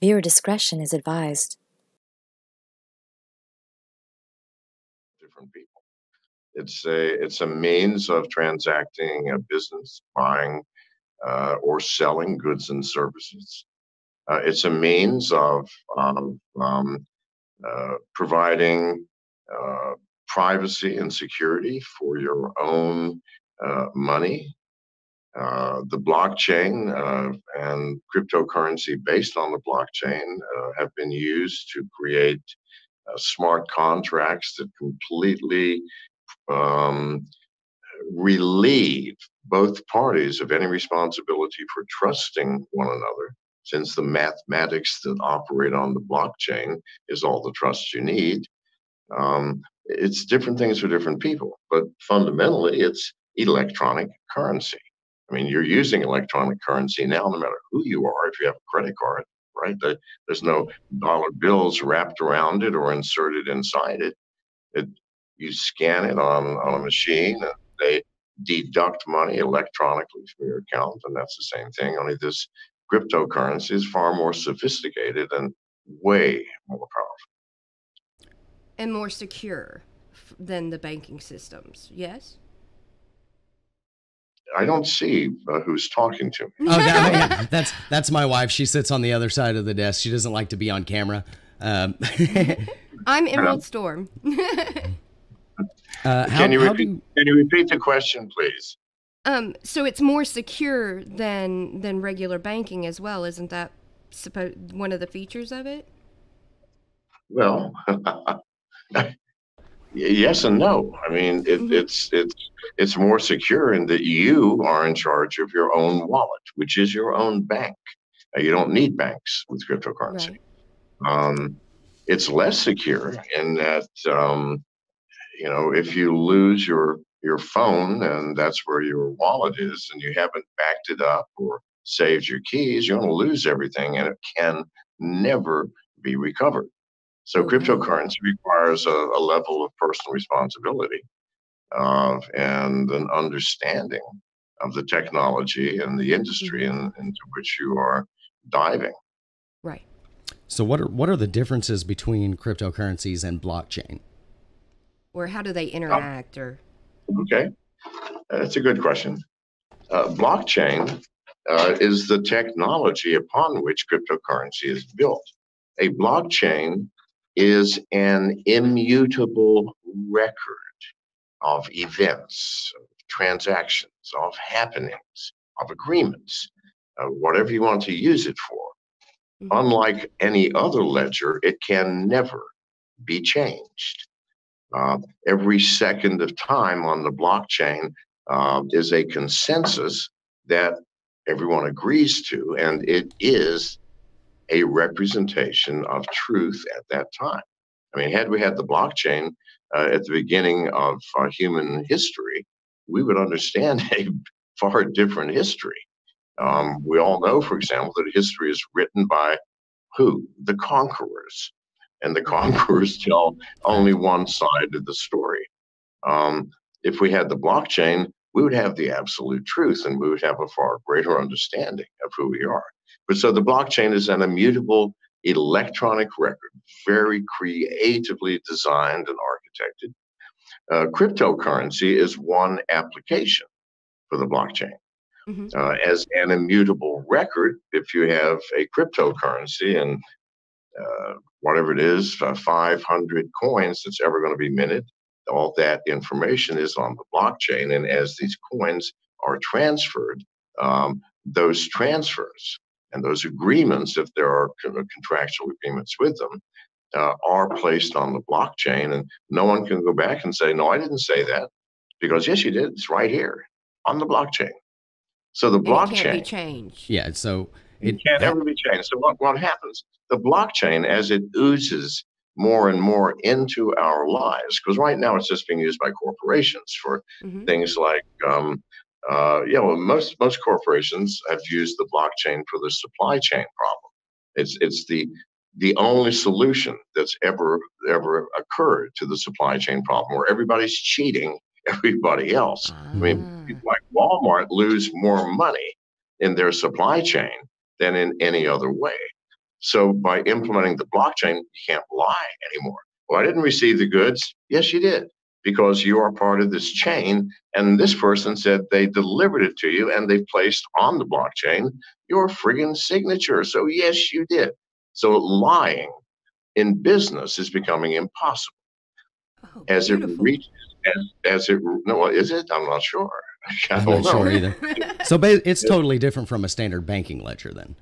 Viewer discretion is advised. Different people. It's a means of transacting a business, buying or selling goods and services. It's a means of providing privacy and security for your own money. The blockchain and cryptocurrency based on the blockchain have been used to create smart contracts that completely relieve both parties of any responsibility for trusting one another, since the mathematics that operate on the blockchain is all the trust you need. It's different things for different people, but fundamentally, it's electronic currency. I mean, you're using electronic currency now, no matter who you are, if you have a credit card, right? There's no dollar bills wrapped around it or inserted inside it. You scan it on a machine, and they deduct money electronically from your account, and that's the same thing. Only this cryptocurrency is far more sophisticated and way more powerful. And more secure than the banking systems, yes? I don't see who's talking to me. Oh, yeah, that's my wife. She sits on the other side of the desk. She doesn't like to be on camera. I'm Emerald Storm. Can you repeat the question, please? So it's more secure than regular banking as well, isn't that one of the features of it? Well, yes and no. I mean, it's more secure in that you are in charge of your own wallet, which is your own bank. You don't need banks with cryptocurrency. Right. It's less secure in that, if you lose your phone and that's where your wallet is and you haven't backed it up or saved your keys, you're going to lose everything and it can never be recovered. So cryptocurrency requires a level of personal responsibility and an understanding of the technology and the industry into which you are diving. Right. So what are the differences between cryptocurrencies and blockchain? Or how do they interact? Okay, that's a good question. Blockchain is the technology upon which cryptocurrency is built. A blockchain is an immutable record of events, of transactions, of happenings, of agreements, whatever you want to use it for. Unlike any other ledger, it can never be changed. Every second of time on the blockchain is a consensus that everyone agrees to, and it is a representation of truth at that time. I mean, had we had the blockchain at the beginning of human history, we would understand a far different history. We all know, for example, that history is written by who? The conquerors. And the conquerors tell only one side of the story. If we had the blockchain, we would have the absolute truth and we would have a far greater understanding of who we are. But so the blockchain is an immutable electronic record, very creatively designed and architected. Cryptocurrency is one application for the blockchain. As an immutable record, if you have a cryptocurrency and whatever it is, 500 coins that's ever going to be minted, all that information is on the blockchain. And as these coins are transferred, those transfers and those agreements, if there are contractual agreements with them, are placed on the blockchain. And no one can go back and say, no, I didn't say that. Because yes, you did. It's right here on the blockchain. So the blockchain can't be changed. Yeah, so it can't ever be changed. So what happens? The blockchain, as it oozes more and more into our lives, because right now it's just being used by corporations for things like, most corporations have used the blockchain for the supply chain problem. It's the only solution that's ever occurred to the supply chain problem, where everybody's cheating everybody else. I mean, people like Walmart lose more money in their supply chain than in any other way. So by implementing the blockchain, you can't lie anymore. Well, I didn't receive the goods. Yes, you did, because you are part of this chain. And this person said they delivered it to you and they placed on the blockchain your friggin' signature. So yes, you did. So lying in business is becoming impossible. Oh, As it beautiful. reaches, as it, no, is it? I'm not sure. I I'm don't not know. sure either. So it's totally different from a standard banking ledger then.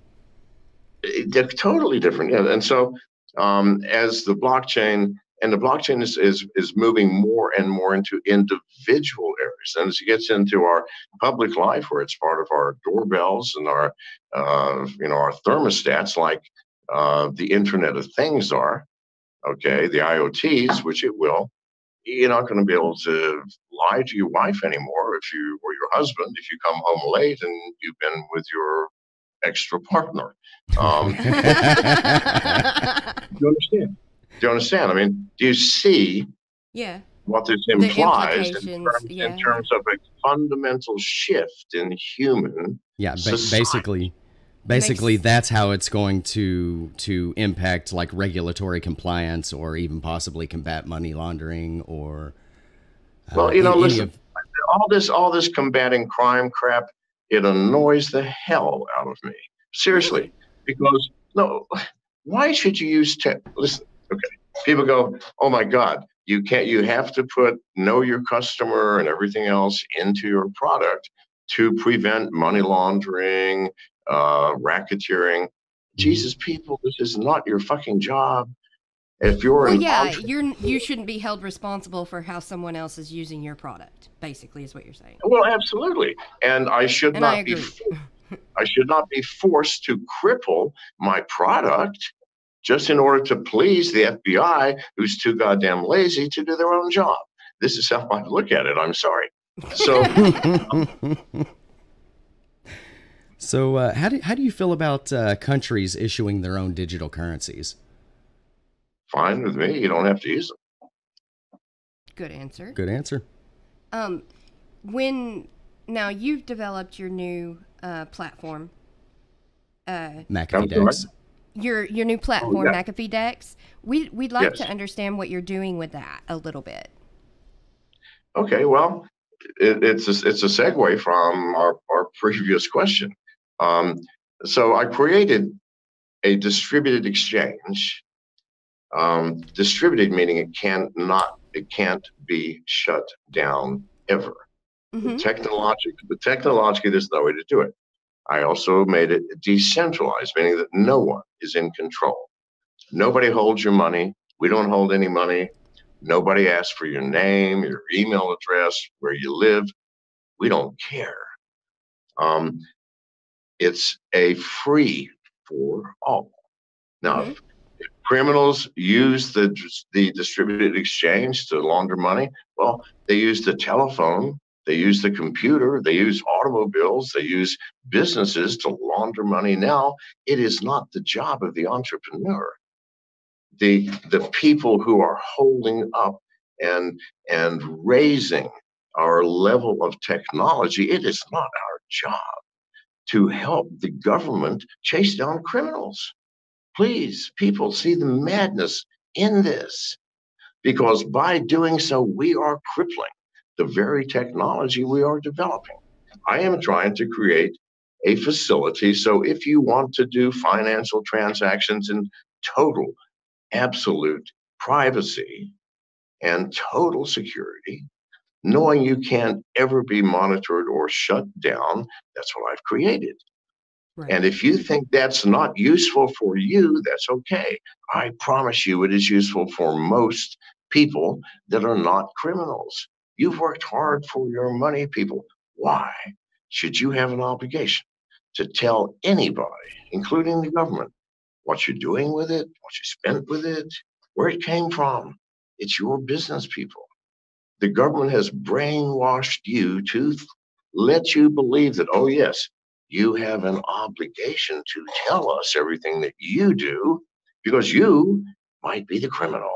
They're totally different. Yeah. And so as the blockchain, and the blockchain is moving more and more into individual areas. And as it gets into our public life, where it's part of our doorbells and our our thermostats, like the Internet of Things are, okay, the IoTs, which it will, you're not going to be able to lie to your wife anymore or your husband if you come home late and you've been with your extra partner. Do you understand? Do you understand? I mean, do you see Yeah. what this The implies implications, in terms of a fundamental shift in human society? Basically, that's how it's going to impact like regulatory compliance or even possibly combat money laundering or Well, listen, all this combating crime crap, it annoys the hell out of me. Seriously, because no, why should you use tech? Listen, okay, people go, oh my God, you have to put know your customer and everything else into your product to prevent money laundering, racketeering. Jesus, people, this is not your fucking job. If you're you shouldn't be held responsible for how someone else is using your product, basically, is what you're saying. Well, absolutely. And I should not be forced to cripple my product just in order to please the FBI, who's too goddamn lazy to do their own job. This is how I look at it. I'm sorry. So So how do you feel about countries issuing their own digital currencies? Fine with me. You don't have to use them. Good answer. Good answer. Now you've developed your new platform, McAfee Dex. Your new platform, McAfee Dex. We'd like Yes. to understand what you're doing with that a little bit. Okay, well, it's a segue from our previous question. So I created a distributed exchange. Distributed meaning it can't be shut down ever. Mm-hmm. Technologically, there's no way to do it. I also made it decentralized, meaning that no one is in control. Nobody holds your money. We don't hold any money. Nobody asks for your name, your email address, where you live. We don't care. It's a free for all. Now, Mm-hmm. if criminals use the distributed exchange to launder money, well, they use the telephone, they use the computer, they use automobiles, they use businesses to launder money. Now, it is not the job of the entrepreneur. The people who are holding up and raising our level of technology, it is not our job to help the government chase down criminals. Please, people, see the madness in this, because by doing so, we are crippling the very technology we are developing. I am trying to create a facility so if you want to do financial transactions in total, absolute privacy and total security, knowing you can't ever be monitored or shut down, that's what I've created. Right. And if you think that's not useful for you, that's okay. I promise you it is useful for most people that are not criminals. You've worked hard for your money, people. Why should you have an obligation to tell anybody, including the government, what you're doing with it, what you spent with it, where it came from? It's your business, people. The government has brainwashed you to let you believe that, oh, yes, you have an obligation to tell us everything that you do because you might be the criminal.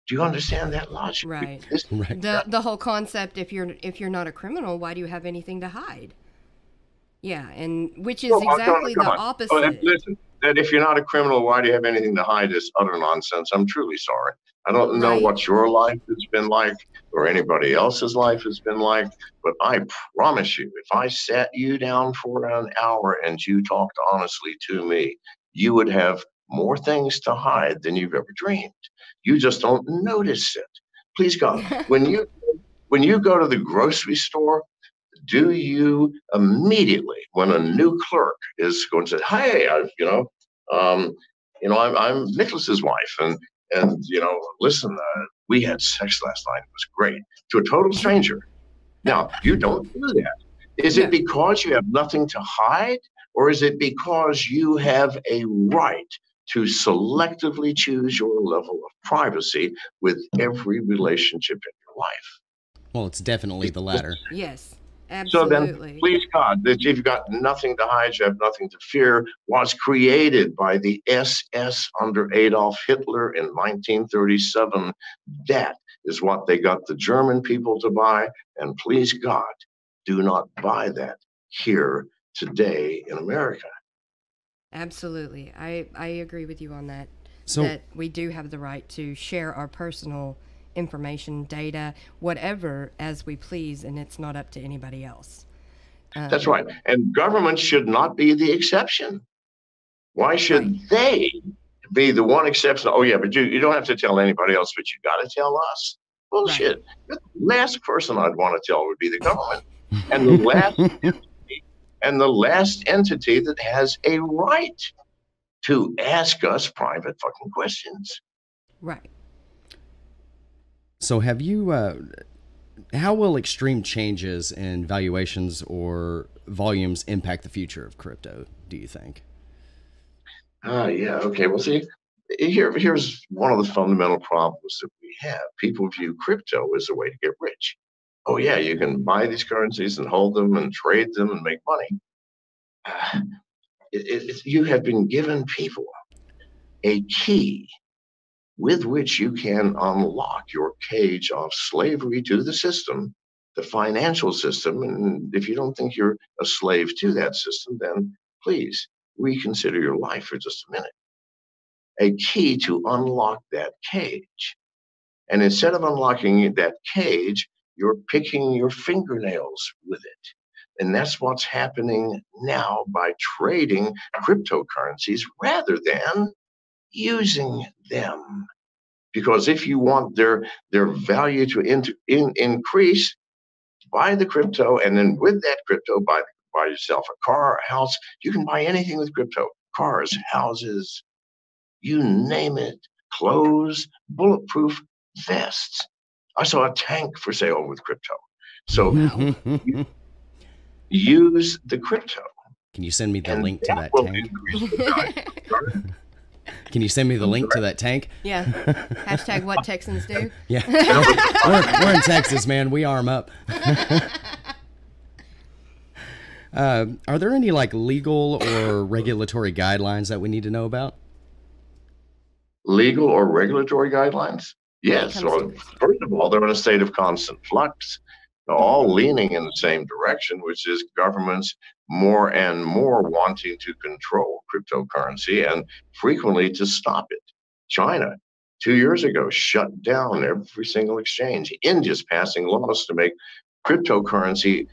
Do you understand that logic? Right. Right. The whole concept, if you're not a criminal, why do you have anything to hide? Yeah, and which is exactly the opposite. Listen, that if you're not a criminal, why do you have anything to hide is utter nonsense. I'm truly sorry. I don't know Right. what your life has been like or anybody else's life has been like, but I promise you, if I sat you down for an hour and you talked honestly to me, you would have more things to hide than you've ever dreamed. You just don't notice it. Please God, when you go to the grocery store, do you immediately, when a new clerk is going to say, "Hey, um, I'm Nicholas's wife, and listen, we had sex last night. It was great," to a total stranger. Now, you don't do that. Is it No. because you have nothing to hide, or is it because you have a right to selectively choose your level of privacy with every relationship in your life? Well, it's definitely the latter. Yes. So then, Absolutely. please God, that you've got nothing to hide, you have nothing to fear, was created by the SS under Adolf Hitler in 1937. That is what they got the German people to buy. And please God, do not buy that here today in America. Absolutely. I agree with you on that. So- that we do have the right to share our personal information, data, whatever, as we please, and it's not up to anybody else. That's right. And government should not be the exception. Why should Right. they be the one exception? Oh, yeah, but you don't have to tell anybody else, but you got to tell us. Bullshit. The last person I'd want to tell would be the government. And the last entity that has a right to ask us private fucking questions. Right. So have you, how will extreme changes in valuations or volumes impact the future of crypto, do you think? Yeah, okay. Well, see, here's one of the fundamental problems that we have. People view crypto as a way to get rich. Oh, yeah, you can buy these currencies and hold them and trade them and make money. Uh, you have been given people a key with which you can unlock your cage of slavery to the system, the financial system. And if you don't think you're a slave to that system, then please reconsider your life for just a minute. A key to unlock that cage. And instead of unlocking that cage, you're picking your fingernails with it. And that's what's happening now by trading cryptocurrencies rather than using them. Because if you want their value to increase, buy the crypto, and then with that crypto, buy yourself a car, a house. You can buy anything with crypto: cars, houses, you name it, clothes, bulletproof vests. I saw a tank for sale with crypto. So use the crypto. Can you send me the And link to that will tank? increase the value. Can you send me the link to that tank? Yeah. Hashtag what Texans do. Yeah. We're in Texas, man. We arm up. Are there any like legal or regulatory guidelines that we need to know about? Legal or regulatory guidelines? Yes. comes Well, to this. first of all, they're in a state of constant flux, all leaning in the same direction, which is governments more and more wanting to control cryptocurrency and frequently to stop it. China, 2 years ago, shut down every single exchange. India's passing laws to make cryptocurrency,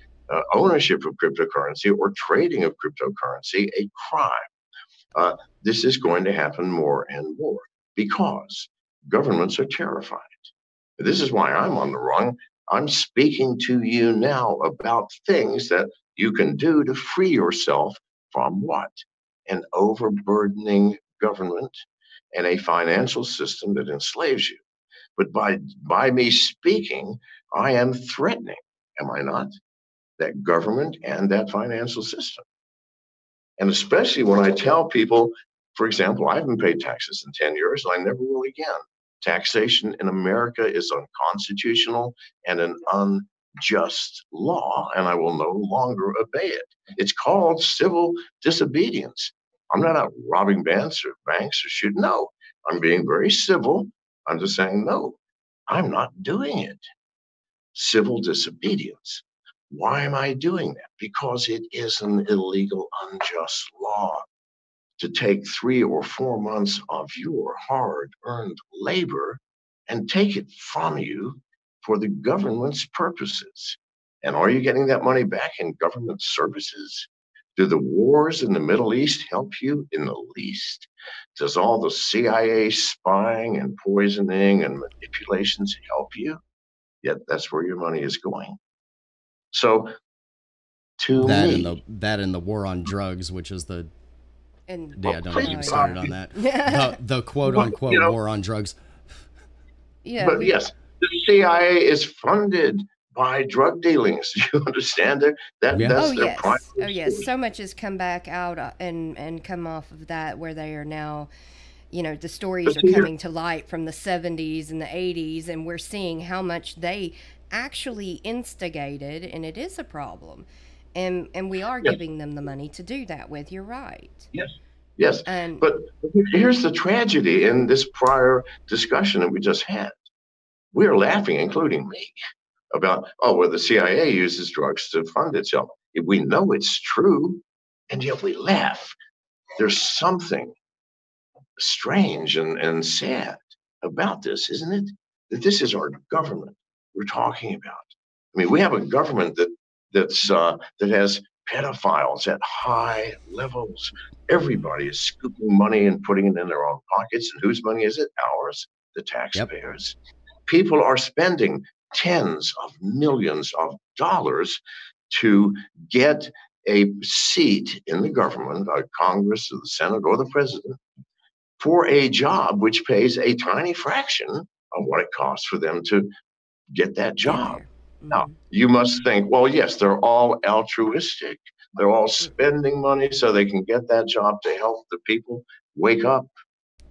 ownership of cryptocurrency or trading of cryptocurrency a crime. This is going to happen more and more because governments are terrified. This is why I'm on the run. I'm speaking to you now about things that you can do to free yourself from what? An overburdening government and a financial system that enslaves you. But by me speaking, I am threatening, am I not, that government and that financial system. And especially when I tell people, for example, I haven't paid taxes in 10 years and I never will again. Taxation in America is unconstitutional and an unjust law, and I will no longer obey it. It's called civil disobedience. I'm not out robbing banks or shooting. No, I'm being very civil. I'm just saying, no, I'm not doing it. Civil disobedience. Why am I doing that? Because it is an illegal, unjust law. to take 3 or 4 months of your hard-earned labor and take it from you for the government's purposes. And are you getting that money back in government services? Do the wars in the Middle East help you in the least? Does all the CIA spying and poisoning and manipulations help you? Yet that's where your money is going. So, to me, that and the war on drugs, which is the And don't get me started on that. The quote unquote war on drugs. yeah, but yes, the CIA is funded by drug dealings. Do you understand it? That's their primary oh yes. source. So much has come back out and come off of that, where they are now, the stories are coming to light from the 70s and the 80s, and we're seeing how much they actually instigated, and it is a problem. And we are giving them the money to do that with. You're right. Yes. But here's the tragedy in this prior discussion that we just had. We're laughing, including me, about, the CIA uses drugs to fund itself. We know it's true, and yet we laugh. There's something strange and sad about this, isn't it? That this is our government we're talking about. I mean, we have a government that has pedophiles at high levels. Everybody is scooping money and putting it in their own pockets. And whose money is it? Ours, the taxpayers. Yep. People are spending tens of millions of dollars to get a seat in the government, Congress or the Senate or the president, for a job which pays a tiny fraction of what it costs for them to get that job. Now, you must think, well, yes, they're all altruistic. They're all spending money so they can get that job to help the people wake up,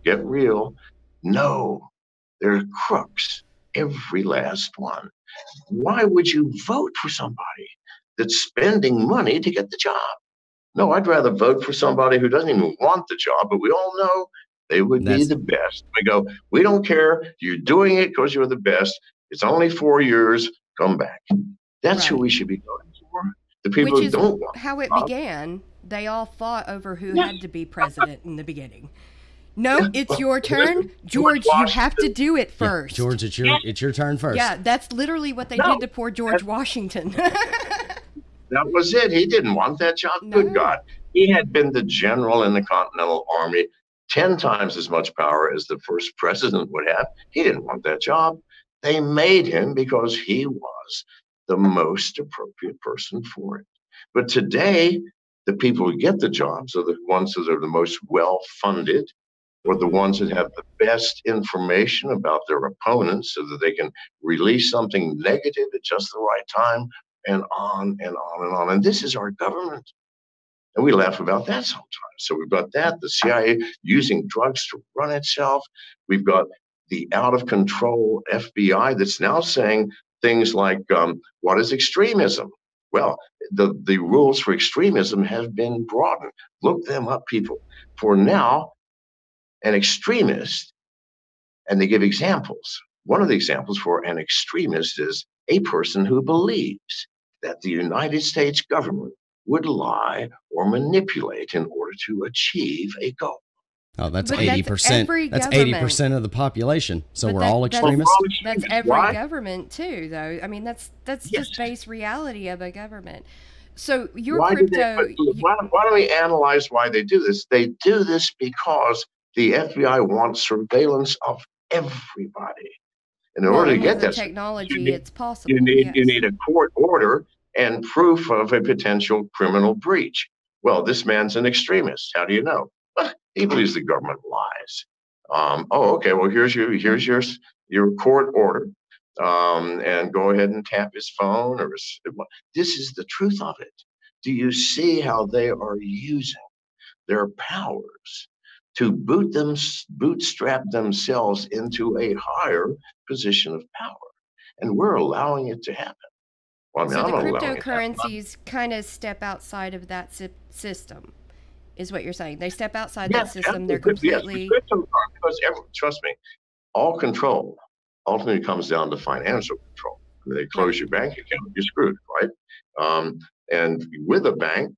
get real. No, they're crooks, every last one. Why would you vote for somebody that's spending money to get the job? No, I'd rather vote for somebody who doesn't even want the job, but we all know they would be the best. We go, we don't care. You're doing it because you're the best. It's only 4 years. Come back. That's who we should be voting for. The people who don't want how it began. They all fought over who had to be president in the beginning. No, it's your turn. George, you have to do it first. Yeah, George, it's your turn first. Yeah, that's literally what they did to poor George Washington. That was it. He didn't want that job. No. Good God. He had been the general in the Continental Army, 10 times as much power as the first president would have. He didn't want that job. They made him because he was the most appropriate person for it. But today, the people who get the jobs are the ones that are the most well-funded, or the ones that have the best information about their opponents so that they can release something negative at just the right time, and on and on and on. And this is our government. And we laugh about that sometimes. So we've got that, the CIA using drugs to run itself. We've got the out-of-control FBI that's now saying things like, what is extremism? Well, the rules for extremism have been broadened. Look them up, people. For now, an extremist, and they give examples. One of the examples for an extremist is a person who believes that the United States government would lie or manipulate in order to achieve a goal. Oh, that's 80%. That's 80% of the population. So we're all extremists. That's every government too, though. I mean, that's just base reality of a government. So your crypto. Why don't we analyze why they do this? They do this because the FBI wants surveillance of everybody. And in order to get that technology, it's possible. You need a court order and proof of a potential criminal breach. Well, this man's an extremist. How do you know? He believes the government lies. Okay. Well, here's your court order, and go ahead and tap his phone this is the truth of it. Do you see how they are using their powers to bootstrap themselves into a higher position of power? And we're allowing it to happen. Well, I mean, so the cryptocurrencies kind of step outside of that system. Is what you're saying. They step outside that system. They're completely... Because trust me, all control ultimately comes down to financial control. I mean, they close your bank account, you're screwed, right? And with a bank,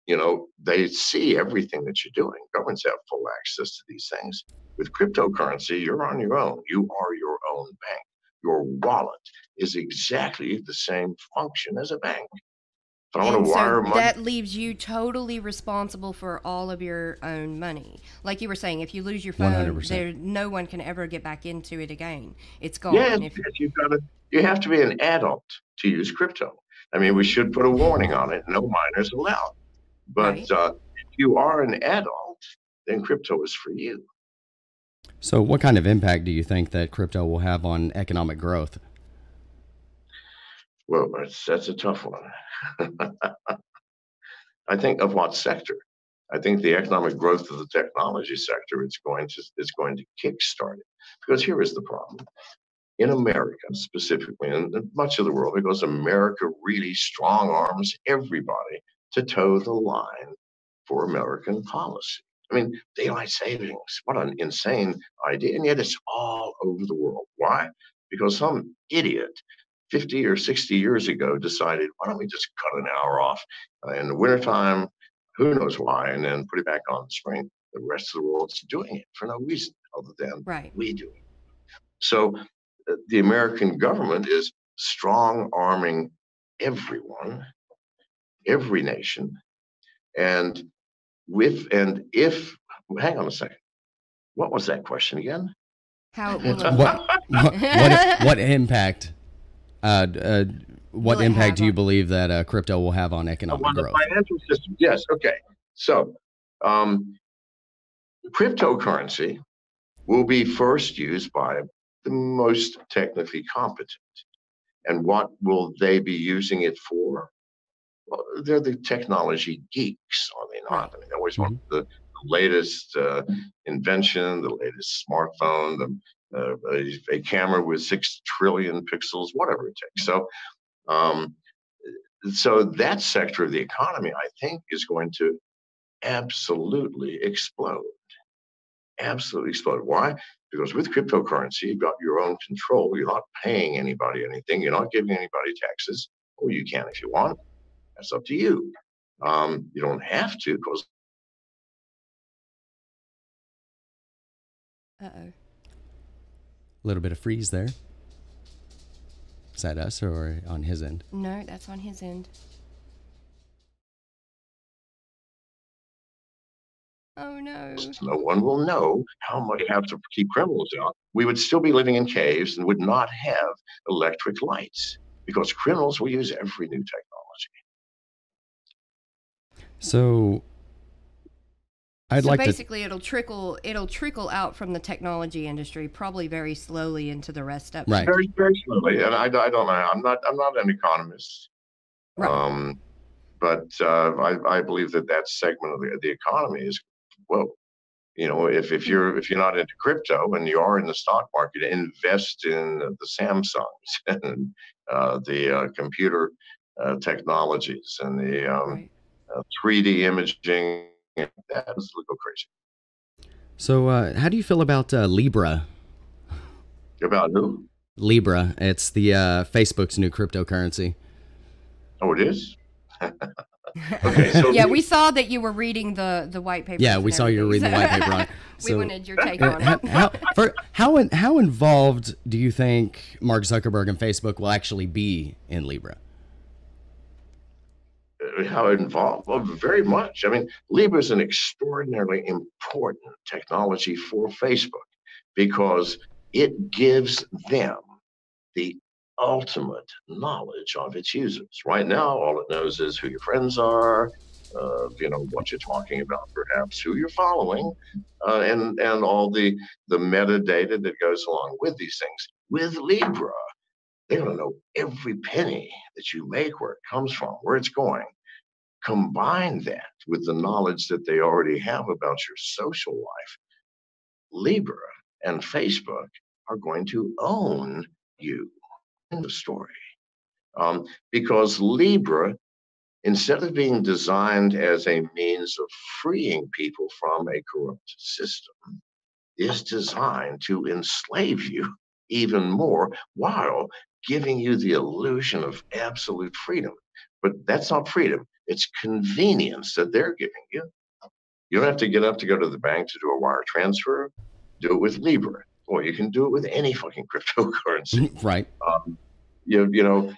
they see everything that you're doing. Governments have full access to these things. With cryptocurrency, you're on your own. You are your own bank. Your wallet is exactly the same function as a bank. If I want And to so wire money, that leaves you totally responsible for all of your own money. Like you were saying, if you lose your phone, 100%. no one can ever get back into it again. It's gone. yes, you have to be an adult to use crypto. I mean, we should put a warning on it: no minors allowed. But Right. if you are an adult, then crypto is for you. So, what kind of impact do you think that crypto will have on economic growth? Well, that's a tough one. I think of what sector? I think the economic growth of the technology sector is going to kickstart it. Because here is the problem. In America specifically, and much of the world, because America really strong arms everybody to toe the line for American policy. I mean, daylight savings, what an insane idea. And yet it's all over the world. Why? Because some idiot 50 or 60 years ago decided, why don't we just cut an hour off in the wintertime? Who knows why? And then put it back on in the spring. The rest of the world's doing it for no reason other than Right. we do it. So the American government is strong arming everyone, every nation, and if hang on a second, what was that question again? How it will What impact? What Will it impact have do you on- believe that crypto will have on economic On the growth? financial system, yes. Okay, so cryptocurrency will be first used by the most technically competent. And what will they be using it for? Well, they're the technology geeks, are they Right. not? I mean, they always want the latest invention, the latest smartphone, a camera with 6 trillion pixels, whatever it takes. Um, so that sector of the economy, I think, is going to absolutely explode. Absolutely explode. Why? Because with cryptocurrency, you've got your own control. You're not paying anybody anything. You're not giving anybody taxes. Or you can if you want. That's up to you. You don't have to because Uh-oh. A little bit of freeze there. Is that us or on his end? No, that's on his end. Oh no. no one will know how much you have to keep criminals out. We would still be living in caves and would not have electric lights because criminals will use every new technology. So I'd So like to. basically it'll trickle out from the technology industry probably very slowly into the rest of it. Right. Very, very slowly. And I don't know. I'm not an economist. Right. But I believe that segment of the economy is, well, if you're not into crypto and you are in the stock market, invest in the Samsungs and the computer technologies and the Right. 3D imaging. That's go crazy. So how do you feel about Libra? About who? Libra. It's the Facebook's new cryptocurrency. Oh, it is? Okay, so Yeah, we saw that you were reading the white paper. Yeah, we saw you were reading the white paper on it. We So, wanted your take on it. how involved do you think Mark Zuckerberg and Facebook will actually be in Libra? How involved? Well, very much. I mean, Libra is an extraordinarily important technology for Facebook because it gives them the ultimate knowledge of its users. Right now, all it knows is who your friends are, what you're talking about, perhaps who you're following, and all the metadata that goes along with these things. With Libra, they're going to know every penny that you make, where it comes from, where it's going. Combine that with the knowledge that they already have about your social life. Libra and Facebook are going to own you in the story. Because Libra, instead of being designed as a means of freeing people from a corrupt system, is designed to enslave you even more while giving you the illusion of absolute freedom. But that's not freedom. It's convenience that they're giving you. You don't have to get up to go to the bank to do a wire transfer. Do it with Libra. Or you can do it with any fucking cryptocurrency. Right. You don't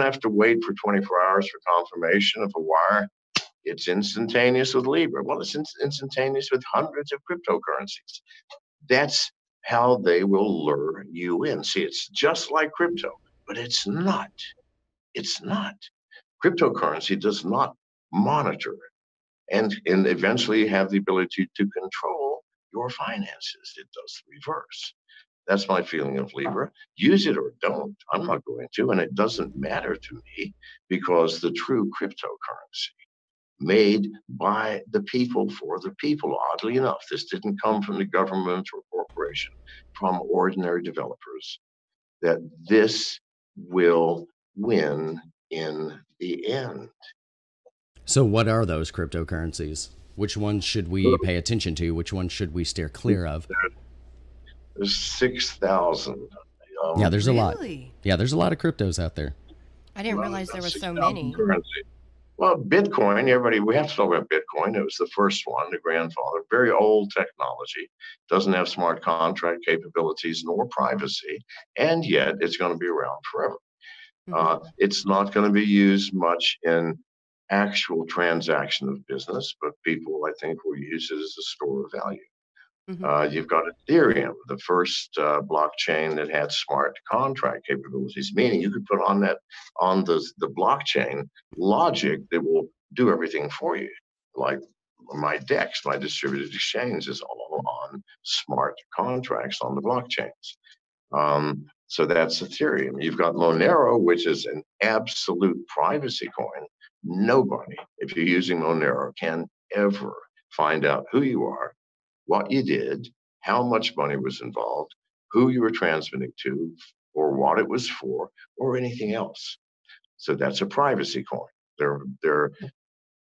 have to wait for 24 hours for confirmation of a wire. It's instantaneous with Libra. Well, it's instantaneous with hundreds of cryptocurrencies. That's how they will lure you in. See, it's just like crypto, but it's not. It's not. Cryptocurrency does not monitor and eventually have the ability to control your finances. It does the reverse. That's my feeling of Libra. Use it or don't. I'm not going to, and it doesn't matter to me because the true cryptocurrency made by the people for the people, oddly enough, this didn't come from the government or corporation, from ordinary developers, that this will win in the end. So what are those cryptocurrencies? Which ones should we pay attention to? Which ones should we steer clear of? There's 6,000. Yeah, there's a lot. Really? Yeah, there's a lot of cryptos out there. I didn't realize there were so many. Currency. Well, Bitcoin, we have to talk about Bitcoin. It was the first one, the grandfather, very old technology, doesn't have smart contract capabilities nor privacy, and yet it's going to be around forever. It's not going to be used much in actual transaction of business, but people, I think, will use it as a store of value. You've got Ethereum, the first blockchain that had smart contract capabilities, meaning you could put on the blockchain logic that will do everything for you. Like my DEX, my distributed exchange, is all on smart contracts on the blockchains. So that's Ethereum. You've got Monero, which is an absolute privacy coin. Nobody, if you're using Monero, can ever find out who you are, what you did, how much money was involved, who you were transmitting to, or what it was for, or anything else. So that's a privacy coin. There are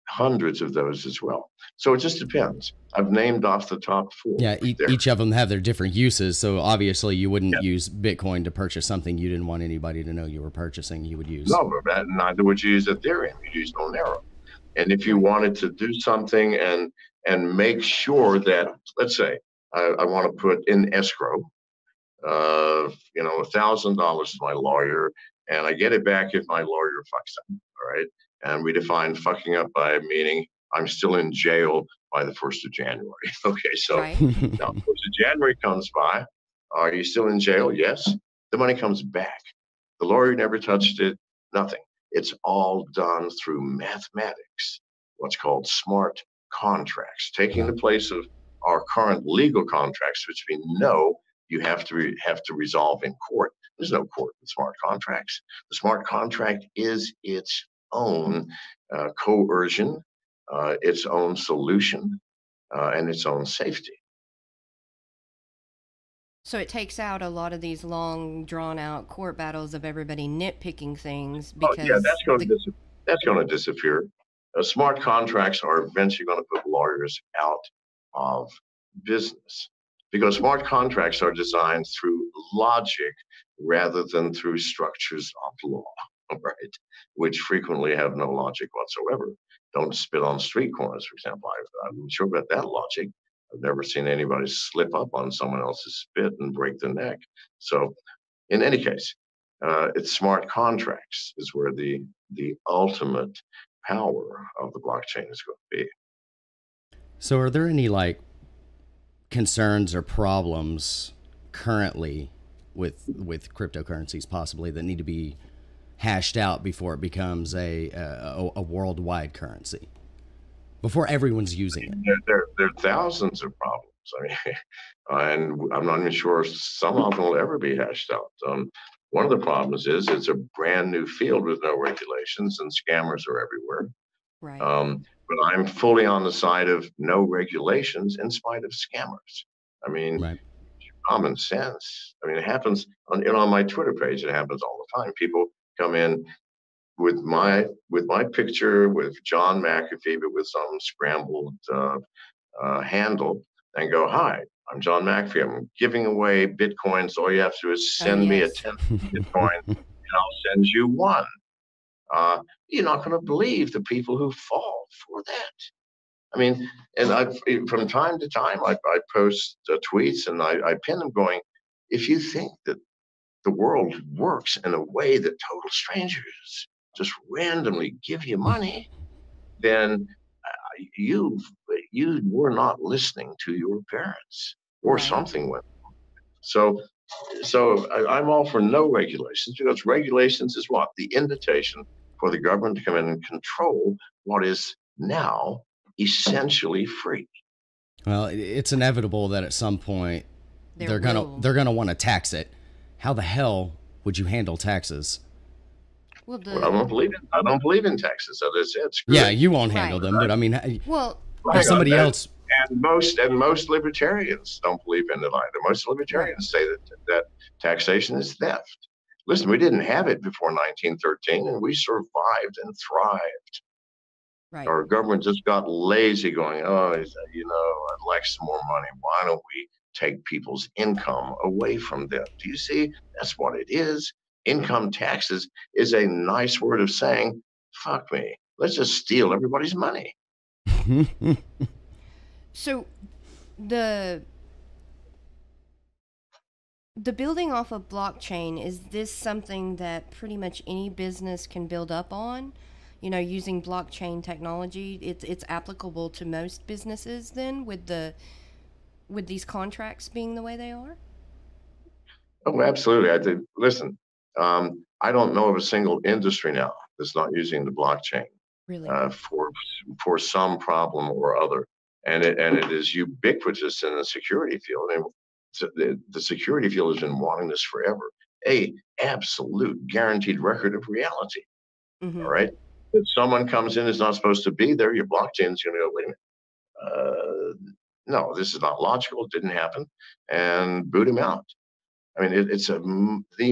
hundreds of those as well. So it just depends. I've named off the top 4. Yeah, each of them have their different uses. So obviously you wouldn't use Bitcoin to purchase something you didn't want anybody to know you were purchasing. You would use... No, but neither would you use Ethereum. You'd use Monero. And if you wanted to do something and make sure that, let's say, I want to put in escrow, $1,000 to my lawyer, and I get it back if my lawyer fucks up, all right? And we define fucking up by meaning I'm still in jail by the 1st of January. Okay, so now 1st of January comes by. Are you still in jail? Yes. The money comes back. The lawyer never touched it, nothing. It's all done through mathematics, what's called smart contracts, taking the place of our current legal contracts, which we know you have to resolve in court. There's no court with smart contracts. The smart contract is its own coercion, its own solution, and its own safety. So it takes out a lot of these long, drawn-out court battles of everybody nitpicking things because that's going to disappear. Smart contracts are eventually going to put lawyers out of business because smart contracts are designed through logic rather than through structures of law, right? Which frequently have no logic whatsoever. Don't spit on street corners, for example. I'm sure about that logic. I've never seen anybody slip up on someone else's spit and break their neck. So in any case, it's smart contracts is where the ultimate power of the blockchain is going to be. So are there any concerns or problems currently with cryptocurrencies possibly that need to be hashed out before it becomes a worldwide currency? Before everyone's using it? There are thousands of problems. I mean, and I'm not even sure some of them will ever be hashed out. One of the problems is it's a brand new field with no regulations and scammers are everywhere. Right. But I'm fully on the side of no regulations in spite of scammers. I mean, common sense. I mean, it happens on my Twitter page. It happens all the time. People come in with my picture with John McAfee, but with some scrambled handle, and go, "Hi, I'm John McAfee. I'm giving away Bitcoins. All you have to do is send me a 10th Bitcoin, and I'll send you one." You're not going to believe the people who fall for that. I mean, and from time to time, I post tweets and I pin them going, if you think that the world works in a way that total strangers just randomly give you money, then you were not listening to your parents or Right. something went. So I'm all for no regulations, because regulations is what? The invitation for the government to come in and control what is now essentially free. Well, it's inevitable that at some point they're gonna want to tax it. How the hell would you handle taxes? Well, I don't believe in taxes. As I said, yeah, you won't handle them, but I mean, well, if somebody else. And most libertarians don't believe in it either. Most libertarians say that taxation is theft. Listen, we didn't have it before 1913, and we survived and thrived. Right. Our government just got lazy, going, oh, I'd like some more money. Why don't we take people's income away from them? Do you see? That's what it is. Income taxes is a nice word of saying, fuck me. Let's just steal everybody's money. So the building off of blockchain, is this something that pretty much any business can build up on? Using blockchain technology, it's applicable to most businesses then, with these contracts being the way they are? Oh, absolutely. Listen, I don't know of a single industry now that's not using the blockchain Really? For some problem or other. And it is ubiquitous in the security field. And the security field has been wanting this forever. A absolute guaranteed record of reality. Mm-hmm. All right. If someone comes in is not supposed to be there, your blockchain is going to go, wait a minute. No, this is not logical. It didn't happen, and boot him out. I mean, it's the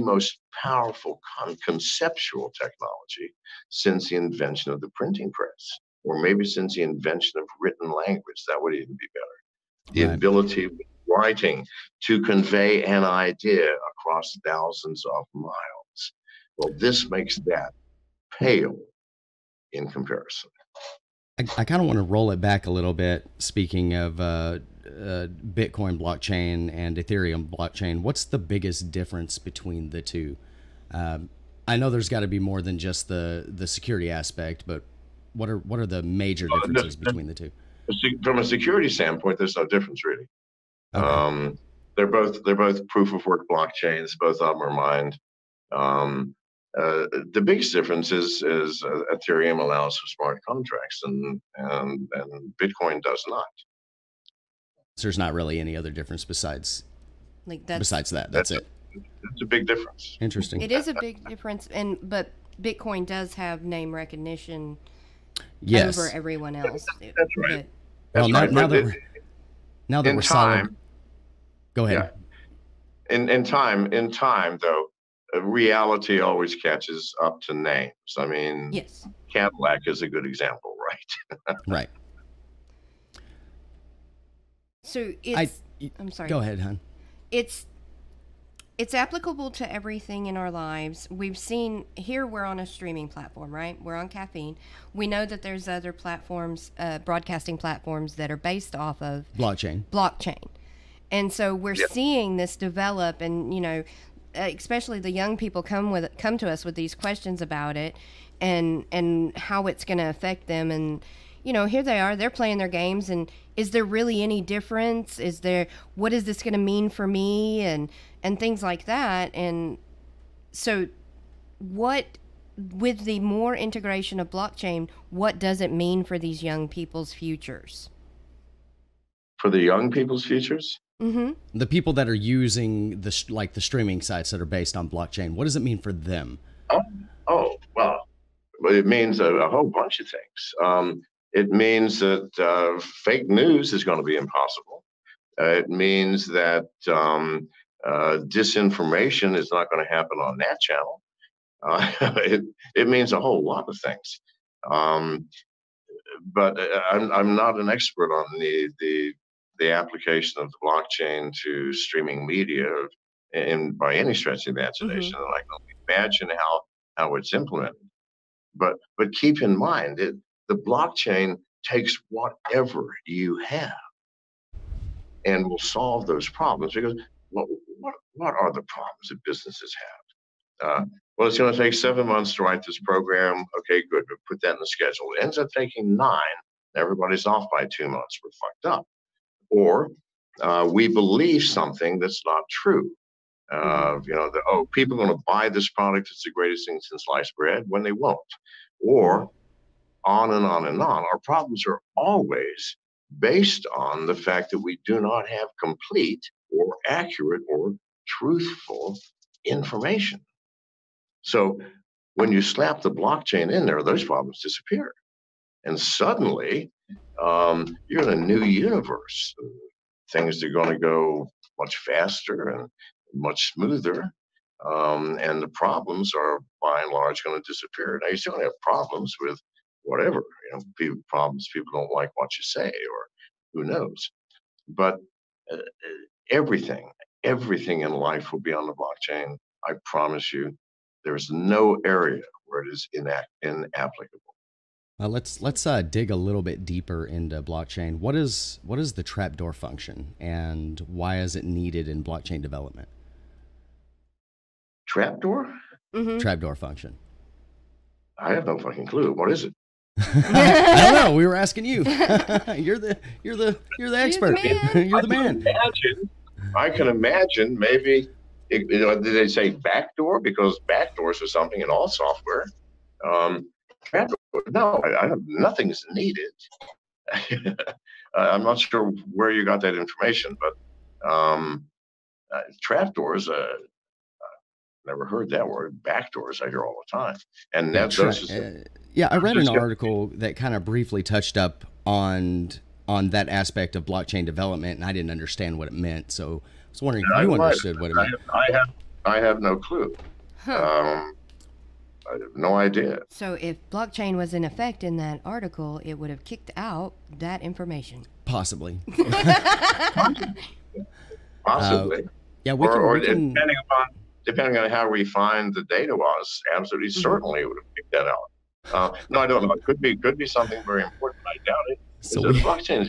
most powerful conceptual technology since the invention of the printing press, or maybe since the invention of written language. That would even be better. The ability of writing to convey an idea across thousands of miles. Well, this makes that pale in comparison. I kind of want to roll it back a little bit. Speaking of Bitcoin blockchain and Ethereum blockchain, what's the biggest difference between the two? I know there's got to be more than just the security aspect, but what are the major differences between the two? From a security standpoint, there's no difference really. Okay. They're both proof of work blockchains. Both of them are mined. The biggest difference is Ethereum allows for smart contracts, and Bitcoin does not. So there's not really any other difference besides that. That's it. It's a big difference. Interesting. It is a big difference, but Bitcoin does have name recognition over everyone else. That's right. Well, now that we're solid. Go ahead. Yeah. In time, though, reality always catches up to names. I mean, yes. Cadillac is a good example, right? Right. So I'm sorry. Go ahead, hon. It's applicable to everything in our lives. We've seen here, we're on a streaming platform, right? We're on Caffeine. We know that there's other platforms, broadcasting platforms that are based off of blockchain. And so we're seeing this develop, and especially the young people come to us with these questions about it, and how it's going to affect them. And here they are, they're playing their games, and is there really any difference? What is this going to mean for me, and things like that? And so with the more integration of blockchain, what does it mean for these young people's futures? For the young people's futures? Mm-hmm. The people that are using the streaming sites that are based on blockchain, what does it mean for them? Well, it means a whole bunch of things. It means that fake news is going to be impossible. It means that disinformation is not going to happen on that channel. It means a whole lot of things. But I'm not an expert on the application of the blockchain to streaming media by any stretch of the imagination. Mm-hmm. And I can only imagine how it's implemented. But keep in mind that the blockchain takes whatever you have and will solve those problems, because what are the problems that businesses have? Well, it's going to take 7 months to write this program. Okay, good. We'll put that in the schedule. It ends up taking 9. Everybody's off by 2 months. We're fucked up. Or we believe something that's not true. People are going to buy this product. It's the greatest thing since sliced bread, when they won't. Or on and on and on. Our problems are always based on the fact that we do not have complete or accurate or truthful information. So when you slap the blockchain in there, those problems disappear. And suddenly you're in a new universe. Things are going to go much faster and much smoother. And the problems are by and large going to disappear. Now, you still have problems with whatever, people don't like what you say, or who knows. But everything in life will be on the blockchain. I promise you, there's no area where it is inapplicable. Let's dig a little bit deeper into blockchain. What is the trapdoor function, and why is it needed in blockchain development? Trapdoor? Mm-hmm. Trapdoor function. I have no fucking clue. What is it? I don't know. We were asking you. You're the expert. You're the man. I can imagine maybe. Did they say backdoor? Because backdoors are something in all software. No, nothing's needed. I'm not sure where you got that information, but trapdoors. Never heard that word. Backdoors, I hear all the time, and that's I read an article that kind of briefly touched up on that aspect of blockchain development, and I didn't understand what it meant. So I was wondering if you understood what it meant. I have no clue. I have no idea. So if blockchain was in effect in that article, it would have kicked out that information. Possibly. Possibly. We can depending on how refined the data was, absolutely certainly would have kicked that out. No, I don't know. It could be something very important. I doubt it. So blockchain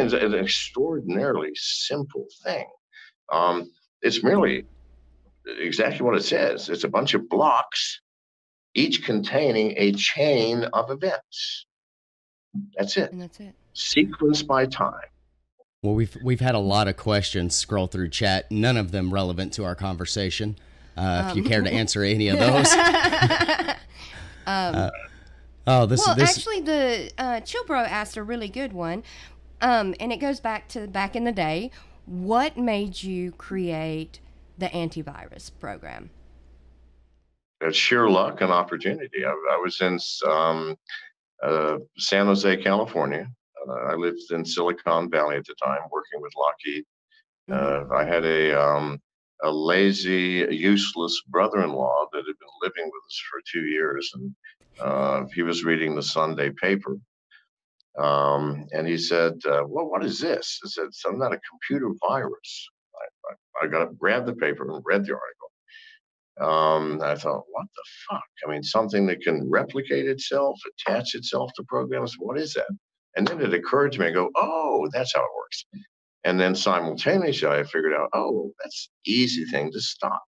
is an extraordinarily simple thing. It's merely exactly what it says. It's a bunch of blocks, each containing a chain of events. That's it. And that's it. Sequenced by time. Well, we've had a lot of questions scroll through chat, none of them relevant to our conversation. If you care to answer any of those. Actually, the Chilbro asked a really good one, and it goes back to back in the day. What made you create the antivirus program? It's sheer luck and opportunity. I was in San Jose, California. I lived in Silicon Valley at the time, working with Lockheed. I had a lazy, useless brother-in-law that had been living with us for 2 years, and he was reading the Sunday paper. And he said, well, what is this? I said, something about a computer virus. I grabbed the paper and read the article. I thought, what the fuck? I mean, something that can replicate itself, attach itself to programs. What is that? And then it occurred to me, I go, oh, that's how it works. And then simultaneously, I figured out, oh, that's an easy thing to stop.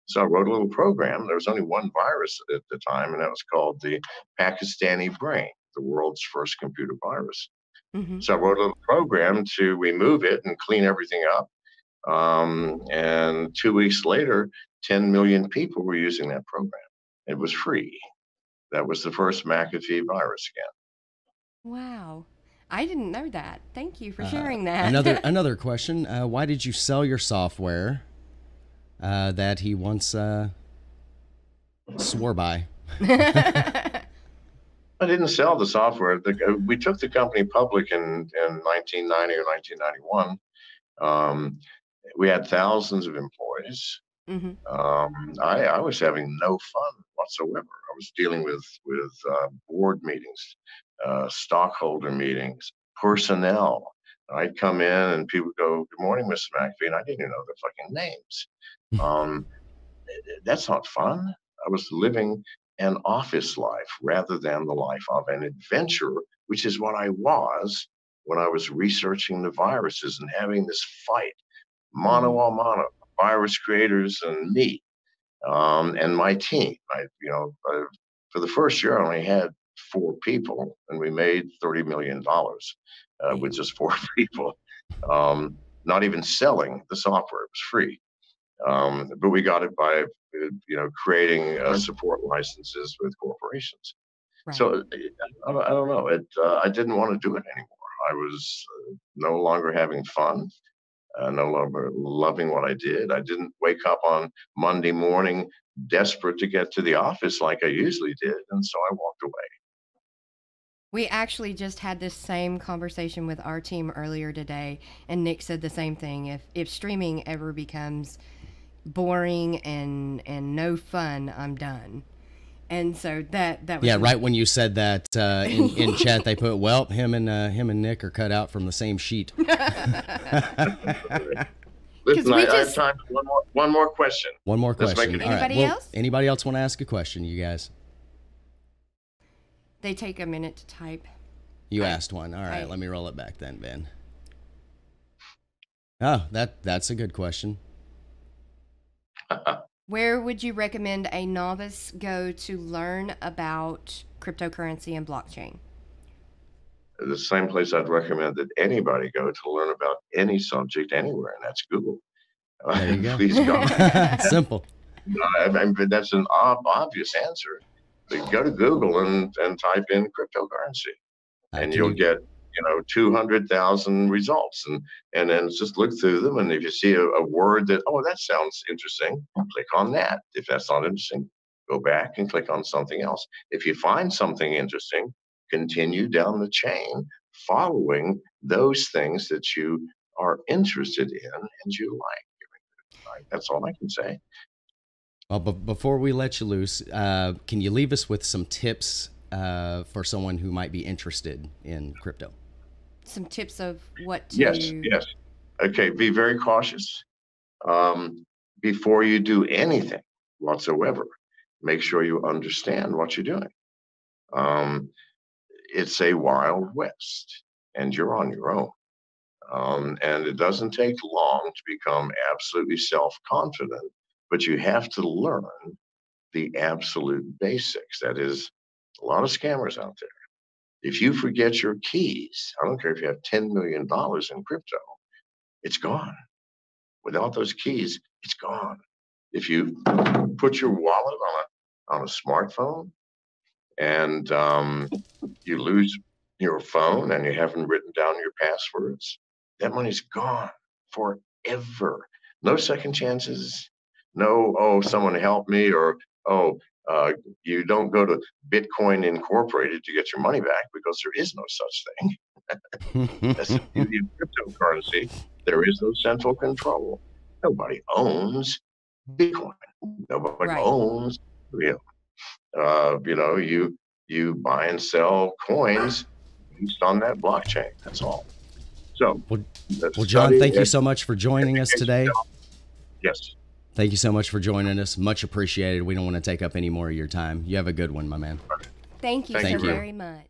So I wrote a little program. There was only one virus at the time, and that was called the Pakistani brain, the world's first computer virus. So I wrote a little program to remove it and clean everything up. And 2 weeks later, 10 million people were using that program. It was free. That was the first McAfee virus scan. Wow. I didn't know that. Thank you for sharing that. Another question. Why did you sell your software that he once swore by? I didn't sell the software. We took the company public in 1990 or 1991. We had thousands of employees. I was having no fun whatsoever. I was dealing with board meetings, stockholder meetings, personnel. I'd come in and people would go, "Good morning, Mr. McAfee," and I didn't even know their fucking names. That's not fun. I was living an office life rather than the life of an adventurer, which is what I was when I was researching the viruses and having this fight, mano a mano, virus creators and me, and my team. For the first year, I only had 4 people, and we made $30 million with just 4 people. Not even selling the software; it was free. But we got it by creating support licenses with corporations. Right. So I don't know. I didn't want to do it anymore. I was no longer having fun, no longer loving what I did. I didn't wake up on Monday morning desperate to get to the office like I usually did, and so I walked away. We actually just had this same conversation with our team earlier today, and Nick said the same thing. If streaming ever becomes boring and no fun, I'm done. And so that was right when you said that in chat, they put, well, him and Nick are cut out from the same sheet. Listen, I have time for one more question. One more question. Anybody else? Anybody else want to ask a question, you guys? They take a minute to type. You asked one. All right, let me roll it back then, Ben. Oh, that's a good question. Where would you recommend a novice go to learn about cryptocurrency and blockchain? The same place I'd recommend that anybody go to learn about any subject anywhere, and that's Google. There you go. Please go. Simple. That's an obvious answer. But go to Google and type in cryptocurrency, and you'll get 200,000 results, and then just look through them. And if you see a word that that sounds interesting, click on that. If that's not interesting, go back and click on something else. If you find something interesting, continue down the chain, following those things that you are interested in and you like. That's all I can say. Well, but before we let you loose, can you leave us with some tips for someone who might be interested in crypto? Some tips of what to... Yes. Okay, be very cautious. Before you do anything whatsoever, make sure you understand what you're doing. It's a wild west, and you're on your own. And it doesn't take long to become absolutely self-confident, but you have to learn the absolute basics. That is, a lot of scammers out there. If you forget your keys, I don't care if you have $10 million in crypto, it's gone. Without those keys, it's gone. If you put your wallet on a smartphone and you lose your phone and you haven't written down your passwords, that money's gone forever. No second chances. No, someone help me, or you don't go to Bitcoin Incorporated to get your money back, because there is no such thing. That's the beauty of cryptocurrency. There is no central control. Nobody owns Bitcoin. Nobody owns real. You buy and sell coins based on that blockchain. That's all. So, well, John, thank you so much for joining us today. Yes. Thank you so much for joining us. Much appreciated. We don't want to take up any more of your time. You have a good one, my man. Thank you so very much.